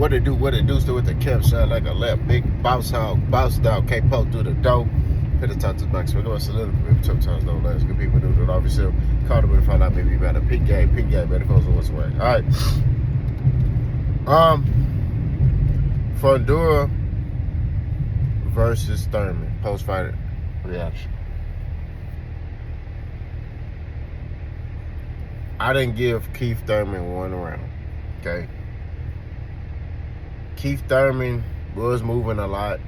What it do with the cap shot like a left big bounce down, can't poke through the door. Put the touches back. So we're going to solidify. Sometimes don't last. Good people do it off yourself. Call them and find out maybe better. Pink game, better goes what's way. All right. Fundora versus Thurman. Post-fight reaction. I didn't give Keith Thurman one round. Okay. Keith Thurman was moving a lot.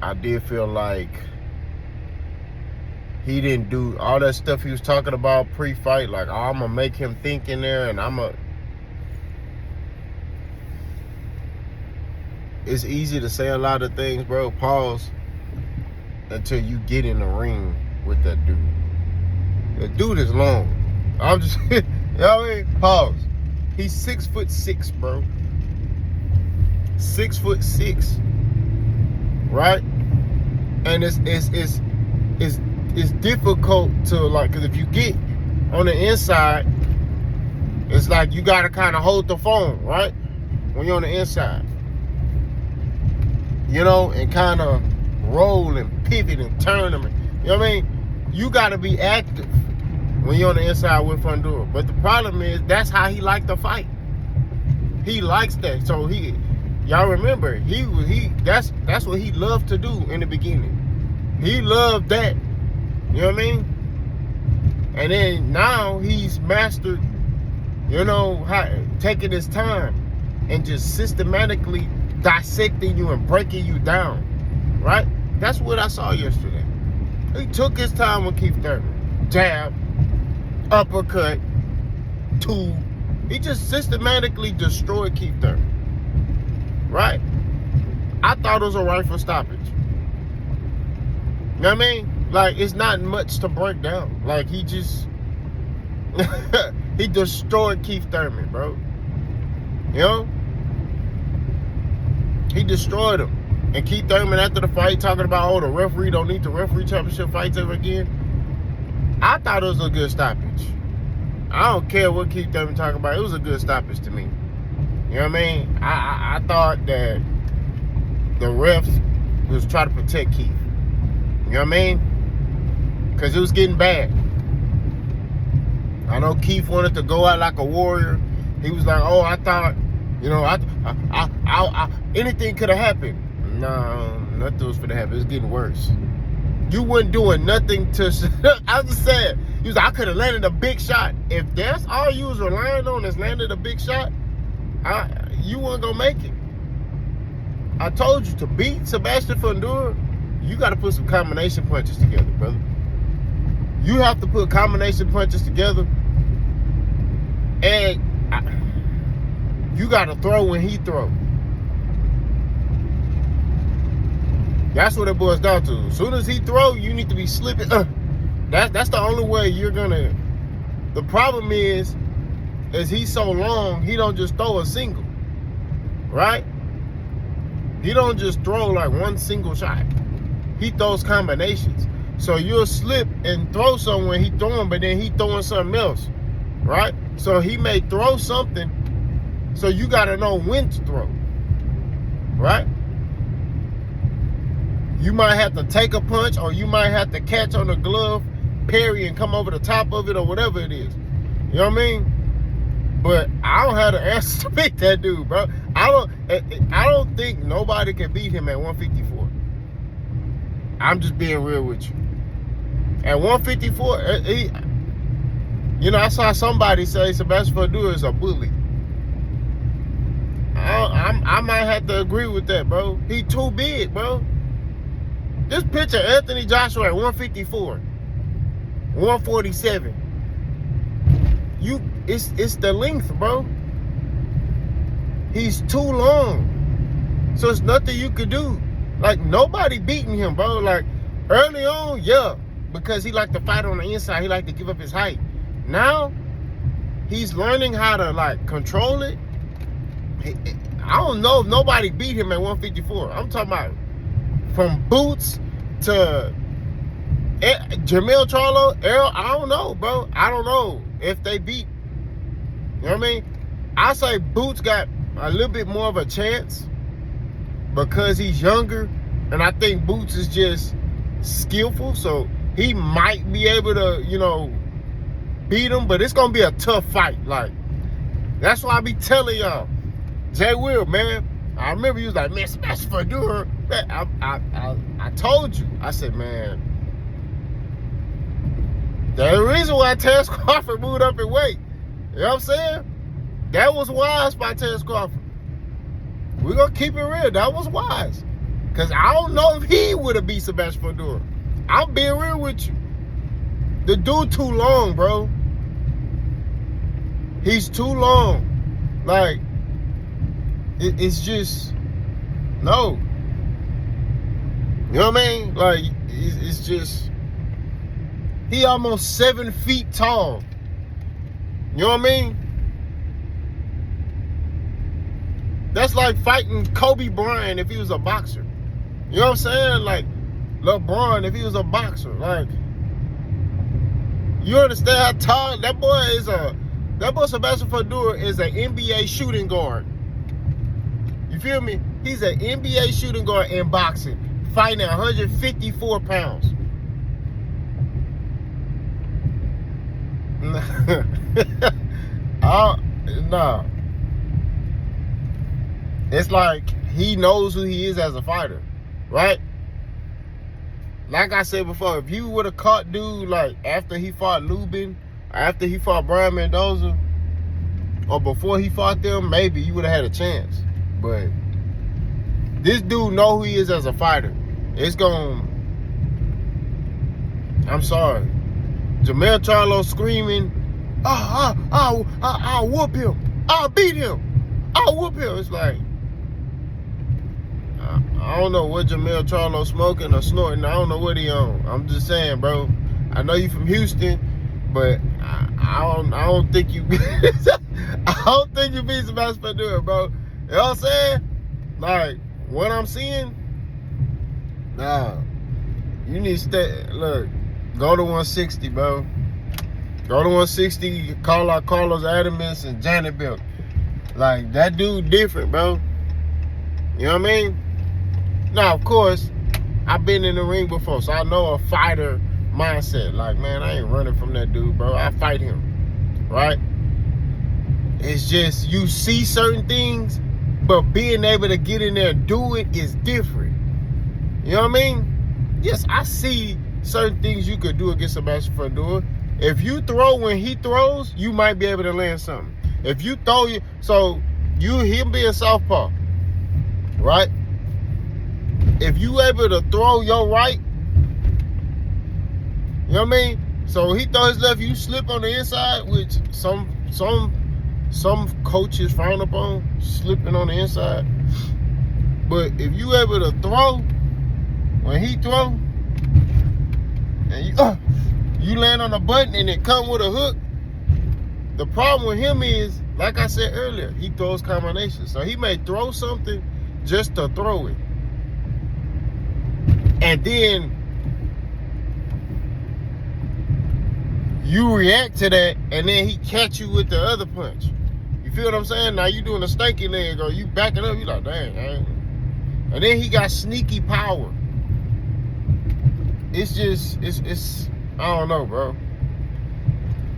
I did feel like he didn't do all that stuff he was talking about pre-fight. Like, oh, I'm going to make him think in there and It's easy to say a lot of things, bro. Pause until you get in the ring with that dude. The dude is long. I'm just, you know what I mean? Pause. He's 6'6", bro. 6'6", right? And it's difficult to, like, because if you get on the inside, it's like you gotta kind of hold the phone, right? When you're on the inside, you know, and kind of roll and pivot and turn them. You know what I mean? You gotta be active when you're on the inside with Fundora. But the problem is, that's how he liked to fight. He likes that. So y'all remember, that's what he loved to do in the beginning. He loved that. You know what I mean? And then now he's mastered, you know, taking his time and just systematically dissecting you and breaking you down. Right? That's what I saw yesterday. He took his time with Keith Thurman. Jab, uppercut, two. He just systematically destroyed Keith Thurman. Right? I thought it was a rightful stoppage. You know what I mean? Like, it's not much to break down. Like, he just he destroyed Keith Thurman, bro. You know? He destroyed him. And Keith Thurman, after the fight, talking about, oh, the referee don't need to referee championship fights ever again. I thought it was a good stoppage. I don't care what Keith Thurman talking about. It was a good stoppage to me. You know what I mean? I thought that the refs was trying to protect Keith. You know what I mean? Because it was getting bad. I know Keith wanted to go out like a warrior. He was like, oh, I thought, you know, anything could have happened. No, nothing was finna happen. It's getting worse. You weren't doing nothing to... I just said, he was like, I could have landed a big shot. If that's all you was relying on is landed a big shot, you weren't going to make it. I told you, to beat Sebastian Fundora, you got to put some combination punches together, brother. You have to put combination punches together. And you got to throw when he throws. That's what it boils down to. As soon as he throw, you need to be slipping. That's the only way you're gonna. The problem is he's so long, he don't just throw a single, right? He don't just throw like one single shot. He throws combinations. So you'll slip and throw somewhere he throwing, but then he throwing something else, right? So he may throw something, so you gotta know when to throw, right? You might have to take a punch, or you might have to catch on the glove, parry, and come over the top of it, or whatever it is. You know what I mean? But I don't have the answer to beat that dude, bro. I don't think nobody can beat him at 154. I'm just being real with you. At 154, you know, I saw somebody say Sebastian Fundora is a bully. I might have to agree with that, bro. He too big, bro. Just picture Anthony Joshua at 154, 147. It's the length, bro. He's too long. So it's nothing you could do. Like, nobody beating him, bro. Like, early on, yeah, because he liked to fight on the inside. He liked to give up his height. Now, he's learning how to, like, control it. I don't know if nobody beat him at 154. I'm talking about from Boots to Jamil Charlo, Errol. I don't know, bro. I don't know if they beat. You know what I mean? I say Boots got a little bit more of a chance because he's younger, and I think Boots is just skillful, so he might be able to, you know, beat him, but it's gonna be a tough fight. Like, that's why I be telling y'all, Jay Will, man. I remember he was like, man, Sebastian Fundora. I told you. I said, man, the reason why Terence Crawford moved up in weight, you know what I'm saying? That was wise by Terence Crawford. We're gonna keep it real. That was wise. Cause I don't know if he would have beat Sebastian Fundora. I'm being real with you. The dude too long, bro. He's too long. Like, it's just, no. You know what I mean? Like, it's just, he almost 7 feet tall. You know what I mean? That's like fighting Kobe Bryant if he was a boxer. You know what I'm saying? Like, LeBron if he was a boxer. Like, you understand how tall that boy is? That boy Sebastian Fundora is an NBA shooting guard. You feel me? He's an NBA shooting guard in boxing, fighting at 154 pounds. Nah. It's like he knows who he is as a fighter, right? Like I said before, if you would have caught dude like after he fought Lubin, after he fought Brian Mendoza, or before he fought them, maybe you would have had a chance. But this dude know who he is as a fighter. It's going, I'm sorry, Jermell Charlo screaming, I'll whoop him, I'll beat him, I'll whoop him. It's like, I don't know what Jermell Charlo smoking or snorting. I don't know what he on. I'm just saying, bro. I know you from Houston, but I don't think you I don't think you beat Sebastian Fundora, bro. You know what I'm saying? Like, what I'm seeing, nah. You need to stay, look, go to 160, bro. Go to 160, call out Carlos Adamus and Janet Bill. Like, that dude different, bro. You know what I mean? Now, of course, I've been in the ring before, so I know a fighter mindset. Like, man, I ain't running from that dude, bro. I fight him, right? It's just, you see certain things, but being able to get in there and do it is different. You know what I mean? Yes, I see certain things you could do against Sebastian Fundora. If you throw when he throws, you might be able to land something. If you throw, so him being southpaw, right? If you able to throw your right, you know what I mean? So he throw his left, you slip on the inside, which some coaches frown upon, slipping on the inside. But if you able to throw when he throw, and you land on a button and it come with a hook, the problem with him is, like I said earlier, he throws combinations. So he may throw something just to throw it. And then you react to that, and then he catch you with the other punch. You feel what I'm saying? Now you doing a stanky leg, or you backing up, you like, dang, and then he got sneaky power. It's just, it's I don't know, bro.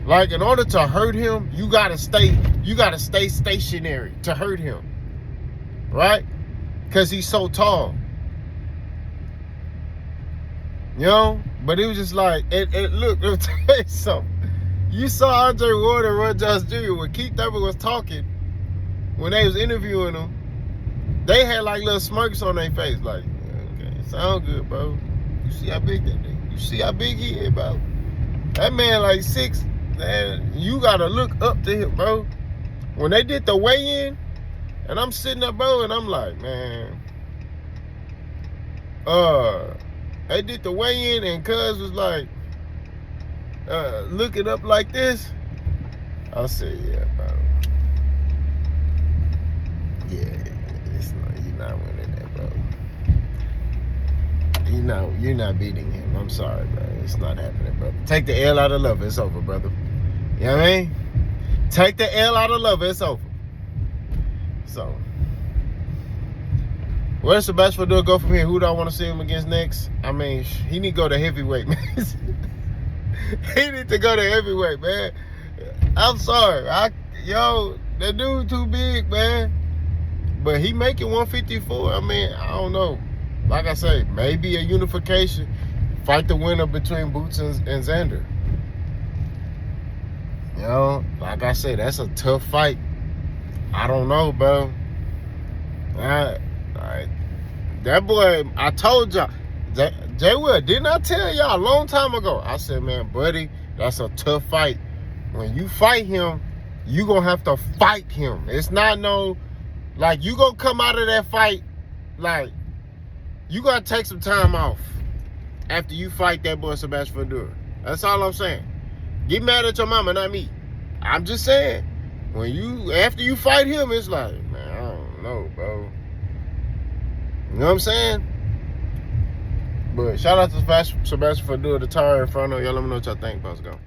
Like, in order to hurt him, you gotta stay stationary to hurt him, right? Because he's so tall. You know? But it was just like, look, let me tell you something. You saw Andre Ward and Ron Jones Jr. when Keith Thurman was talking, when they was interviewing him, they had like little smirks on their face, like, okay, sound good, bro. You see how big that nigga? You see how big he is, bro? That man like 6, man, you gotta look up to him, bro. When they did the weigh-in, and I'm sitting there, bro, and I'm like, man, they did the weigh-in, and Cuz was like, looking up like this. I said, yeah, bro. Yeah, you're not winning that, bro. You're not beating him. I'm sorry, bro. It's not happening, brother. Take the L out of love. It's over, brother. You know what I mean? Take the L out of love. It's over. So, where does Sebastian Fundora go from here? Who do I want to see him against next? I mean, he need to go to heavyweight, man. He need to go to heavyweight, man. I'm sorry. That dude too big, man. But he making 154. I mean, I don't know. Like I say, maybe a unification. Fight the winner between Boots and Xander. You know, like I said, that's a tough fight. I don't know, bro. That boy, I told y'all, Jay Will, didn't I tell y'all a long time ago? I said, man, buddy, that's a tough fight. When you fight him, you gonna have to fight him. It's not no, like, you gonna come out of that fight, like, you gotta take some time off after you fight that boy Sebastian Fundora. That's all I'm saying. Get mad at your mama, not me. I'm just saying, after you fight him, it's like, man, I don't know, bro. You know what I'm saying? But shout out to Sebastian Fundora, the tire in front of y'all. Let me know what y'all think. Let's go.